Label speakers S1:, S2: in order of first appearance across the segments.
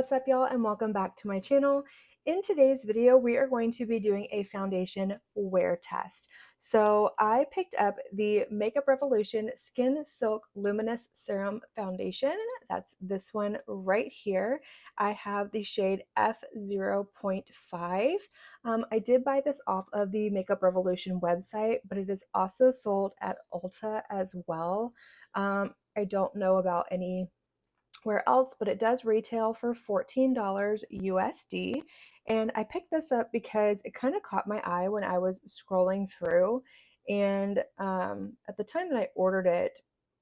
S1: What's up, y'all, and welcome back to my channel. In today's video, we are going to be doing a foundation wear test. So I picked up the Makeup Revolution Skin Silk Luminous Serum Foundation. That's this one right here. I have the shade F0.5. I did buy this off of the Makeup Revolution website, but it is also sold at Ulta as well. I don't know about any where else, but it does retail for $14 USD. And I picked this up because it kind of caught my eye when I was scrolling through. And at the time that I ordered it,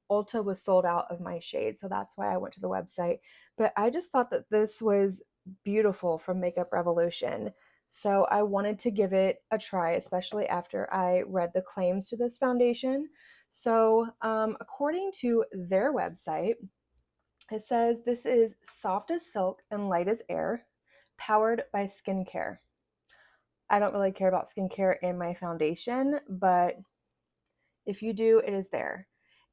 S1: Ulta was sold out of my shade. So that's why I went to the website. But I just thought that this was beautiful from Makeup Revolution. So I wanted to give it a try, especially after I read the claims to this foundation. So according to their website, it says this is soft as silk and light as air, powered by skincare. I don't really care about skincare in my foundation, but if you do, it is there.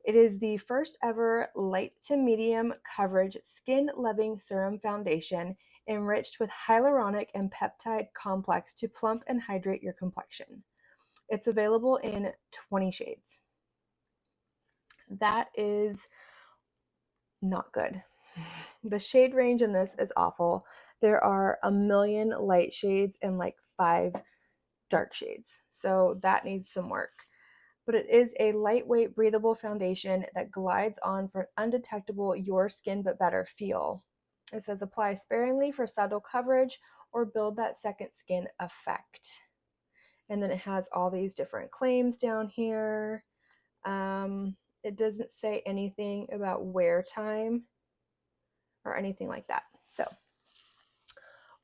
S1: It is the first ever light to medium coverage skin loving serum foundation enriched with hyaluronic and peptide complex to plump and hydrate your complexion. It's available in 20 shades. That is not good. The shade range in this is awful. There are a million light shades and like 5 dark shades. So that needs some work. But it is a lightweight, breathable foundation that glides on for an undetectable your skin but better feel. It says apply sparingly for subtle coverage or build that second skin effect. And then it has all these different claims down here. It doesn't say anything about wear time or anything like that. So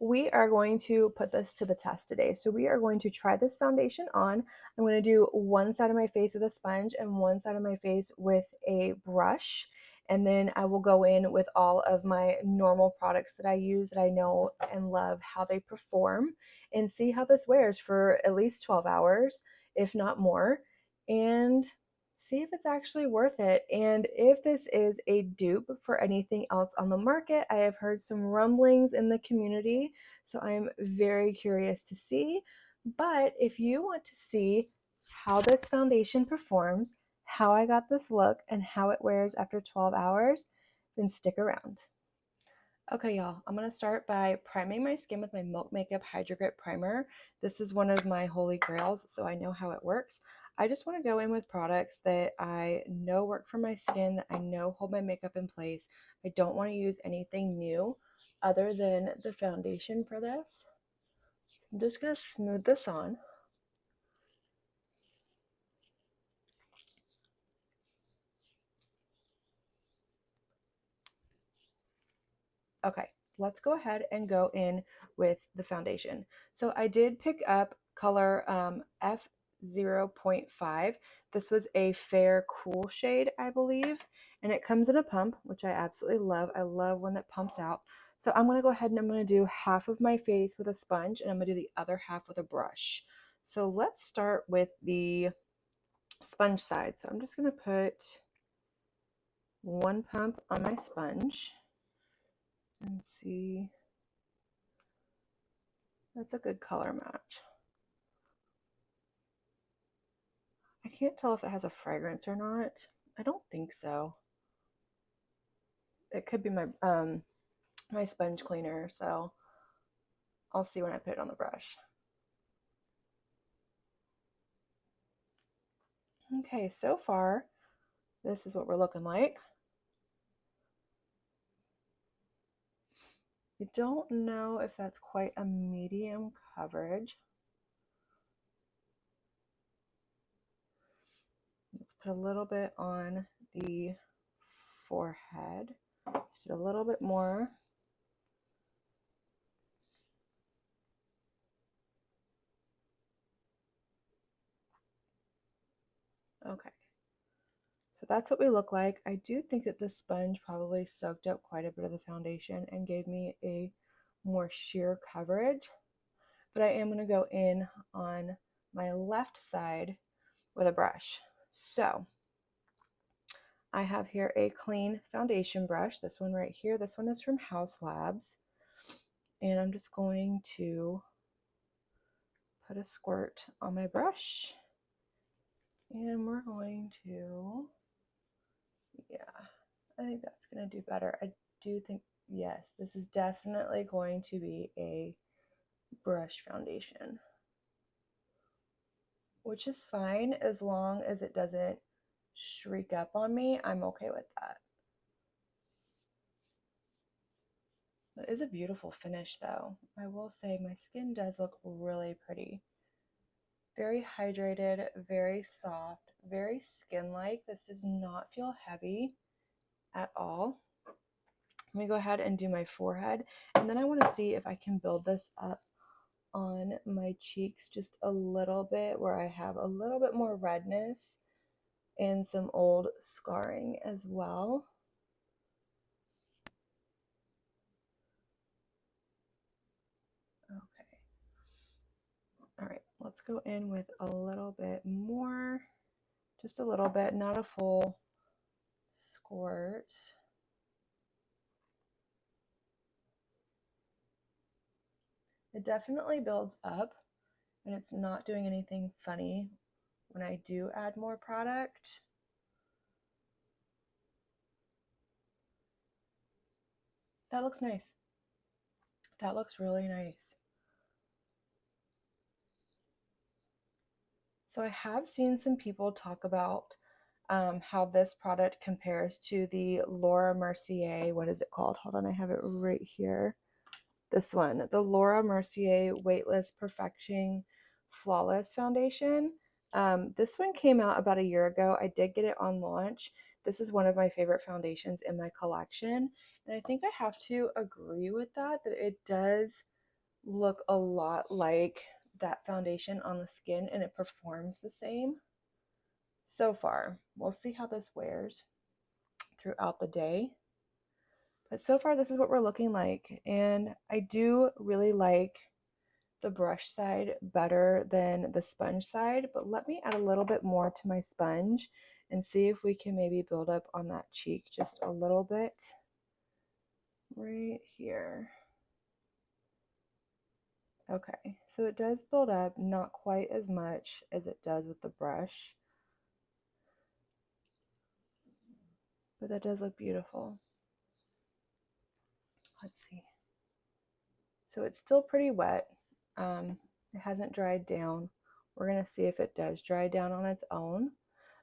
S1: we are going to put this to the test today. So we are going to try this foundation on. I'm going to do one side of my face with a sponge and one side of my face with a brush. And then I will go in with all of my normal products that I use that I know and love how they perform and see how this wears for at least 12 hours, if not more. And see if it's actually worth it and if this is a dupe for anything else on the market. I have heard some rumblings in the community, so I am very curious to see. But if you want to see how this foundation performs, how I got this look, and how it wears after 12 hours, then stick around. Okay, y'all, I'm going to start by priming my skin with my Milk Makeup Hydro Grip Primer. This is one of my holy grails, so I know how it works. I just want to go in with products that I know work for my skin, that I know hold my makeup in place. I don't want to use anything new other than the foundation for this. I'm just going to smooth this on. Okay, let's go ahead and go in with the foundation. So I did pick up color F0.5. This was a fair cool shade, I believe, and it comes in a pump, which I absolutely love. I love when that pumps out. So I'm going to go ahead and I'm going to do half of my face with a sponge, and I'm going to do the other half with a brush. So let's start with the sponge side. So I'm just going to put one pump on my sponge and see. That's a good color match. I can't tell if it has a fragrance or not. I don't think so. It could be my my sponge cleaner, so I'll see when I put it on the brush. Okay, so far this is what we're looking like. I don't know if that's quite a medium coverage. Let's put a little bit on the forehead. Just a little bit more. Okay. So that's what we look like. I do think that this sponge probably soaked up quite a bit of the foundation and gave me a more sheer coverage. But I am going to go in on my left side with a brush. So I have here a clean foundation brush. This one right here. This one is from House Labs. And I'm just going to put a squirt on my brush. And we're going to, yeah, I think that's going to do better. I do think, yes, this is definitely going to be a brush foundation, which is fine as long as it doesn't shriek up on me. I'm okay with that. It is a beautiful finish though. I will say my skin does look really pretty. Very hydrated, very soft, very skin-like. This does not feel heavy at all. Let me go ahead and do my forehead, and then I want to see if I can build this up on my cheeks just a little bit, where I have a little bit more redness and some old scarring as well. Okay. All right, let's go in with a little bit more, just a little bit, not a full squirt. It definitely builds up, and it's not doing anything funny when I do add more product. That looks nice. That looks really nice. So I have seen some people talk about how this product compares to the Laura Mercier, what is it called? Hold on, I have it right here. This one, the Laura Mercier Weightless Perfecting Flawless Foundation. This one came out about a year ago. I did get it on launch. This is one of my favorite foundations in my collection. And I think I have to agree with that it does look a lot like that foundation on the skin, and it performs the same so far. We'll see how this wears throughout the day. But so far, this is what we're looking like. And I do really like the brush side better than the sponge side, but let me add a little bit more to my sponge and see if we can maybe build up on that cheek just a little bit right here. Okay, so it does build up, not quite as much as it does with the brush, but that does look beautiful. Let's see. So it's still pretty wet. It hasn't dried down. We're going to see if it does dry down on its own.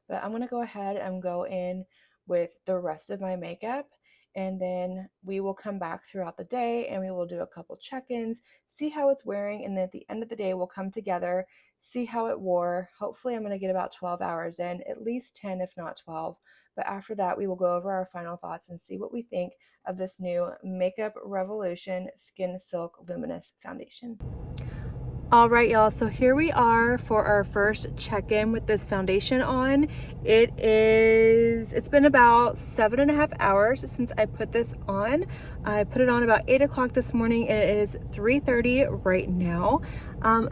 S1: But I'm going to go ahead and go in with the rest of my makeup, and then we will come back throughout the day and we will do a couple check-ins, see how it's wearing, and then at the end of the day we'll come together, see how it wore. Hopefully I'm going to get about 12 hours in, at least 10 if not 12. But after that we will go over our final thoughts and see what we think of this new Makeup Revolution Skin Silk Luminous Foundation. All right, y'all, so here we are for our first check-in with this foundation on. It's been about 7.5 hours since I put this on. I put it on about 8 o'clock this morning, and it is 3:30 right now.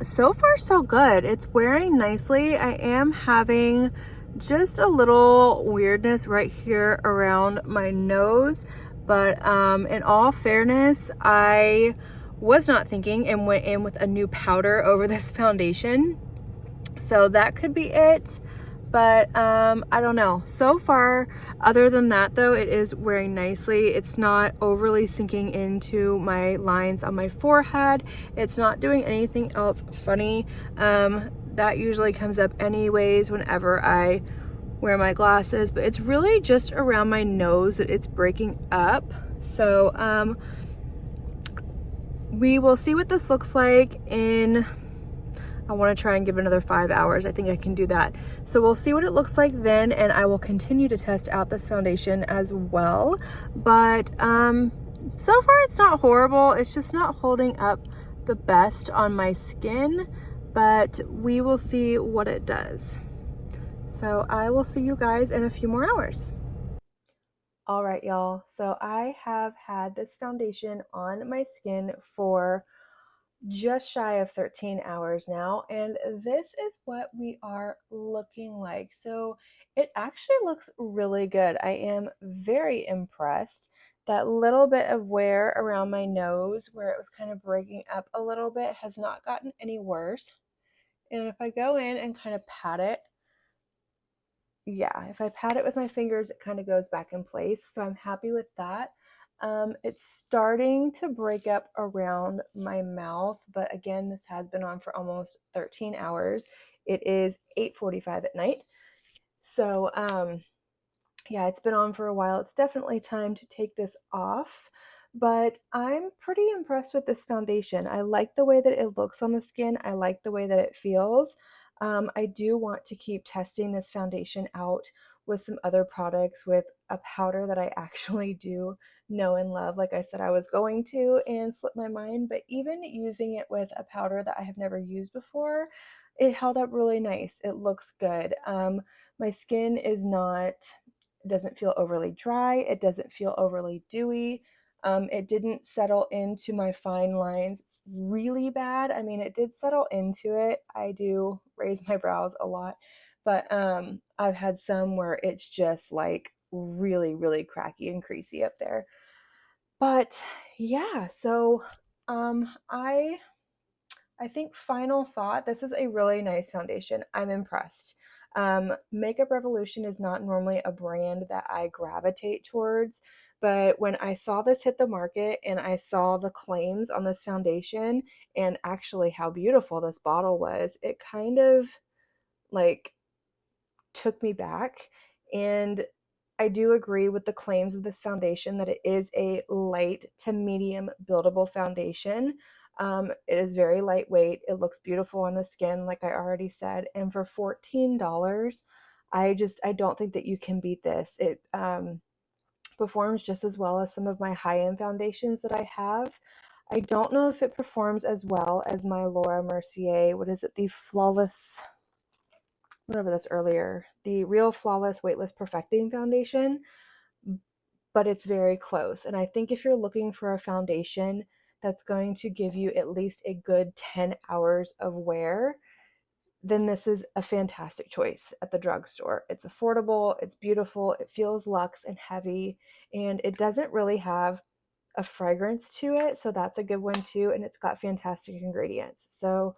S1: So far so good. It's wearing nicely. I am having just a little weirdness right here around my nose, but in all fairness, I was not thinking and went in with a new powder over this foundation, so that could be it. But I don't know. So far, other than that though, it is wearing nicely. It's not overly sinking into my lines on my forehead. It's not doing anything else funny. That usually comes up anyways whenever I wear my glasses, but it's really just around my nose that it's breaking up. So we will see what this looks like in, I want to try and give it another 5 hours. I think I can do that. So we'll see what it looks like then, and I will continue to test out this foundation as well. But so far it's not horrible. It's just not holding up the best on my skin, but we will see what it does. So I will see you guys in a few more hours. All right, y'all. So I have had this foundation on my skin for just shy of 13 hours now, and this is what we are looking like. So it actually looks really good. I am very impressed. That little bit of wear around my nose where it was kind of breaking up a little bit has not gotten any worse. And if I go in and kind of pat it, yeah, if I pat it with my fingers, it kind of goes back in place. So I'm happy with that. It's starting to break up around my mouth, but again, this has been on for almost 13 hours. It is 8:45 at night. So, yeah, it's been on for a while. It's definitely time to take this off, but I'm pretty impressed with this foundation. I like the way that it looks on the skin. I like the way that it feels. I do want to keep testing this foundation out with some other products with a powder that I actually do know and love. Like I said, I was going to and slipped my mind, but even using it with a powder that I have never used before, it held up really nice. It looks good. My skin is not, it doesn't feel overly dry. It doesn't feel overly dewy. It didn't settle into my fine lines really bad. I mean, it did settle into it. I do raise my brows a lot, but I've had some where it's just like really, really cracky and creasy up there. But yeah, so I think final thought, this is a really nice foundation. I'm impressed. Makeup Revolution is not normally a brand that I gravitate towards, but when I saw this hit the market and I saw the claims on this foundation and actually how beautiful this bottle was, it kind of like took me back. And I do agree with the claims of this foundation that it is a light to medium buildable foundation. It is very lightweight. It looks beautiful on the skin, like I already said. And for $14, I don't think that you can beat this. It performs just as well as some of my high-end foundations that I have. I don't know if it performs as well as my Laura Mercier. What is it? The Flawless, whatever this earlier, the Real Flawless Weightless Perfecting Foundation, but it's very close. And I think if you're looking for a foundation that's going to give you at least a good 10 hours of wear, then this is a fantastic choice at the drugstore. It's affordable, it's beautiful, it feels luxe and heavy, and it doesn't really have a fragrance to it, so that's a good one too, and it's got fantastic ingredients. So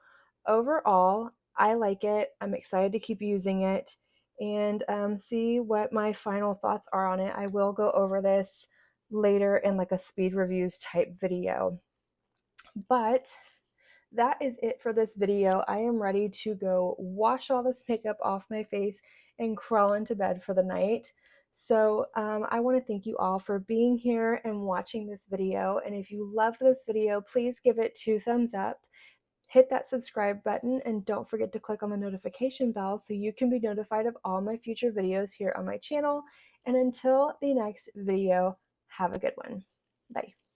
S1: overall, I like it. I'm excited to keep using it and see what my final thoughts are on it. I will go over this later in like a speed reviews type video. But that is it for this video. I am ready to go wash all this makeup off my face and crawl into bed for the night. So I want to thank you all for being here and watching this video. And if you loved this video, please give it 2 thumbs up. Hit that subscribe button and don't forget to click on the notification bell so you can be notified of all my future videos here on my channel. And until the next video, have a good one. Bye.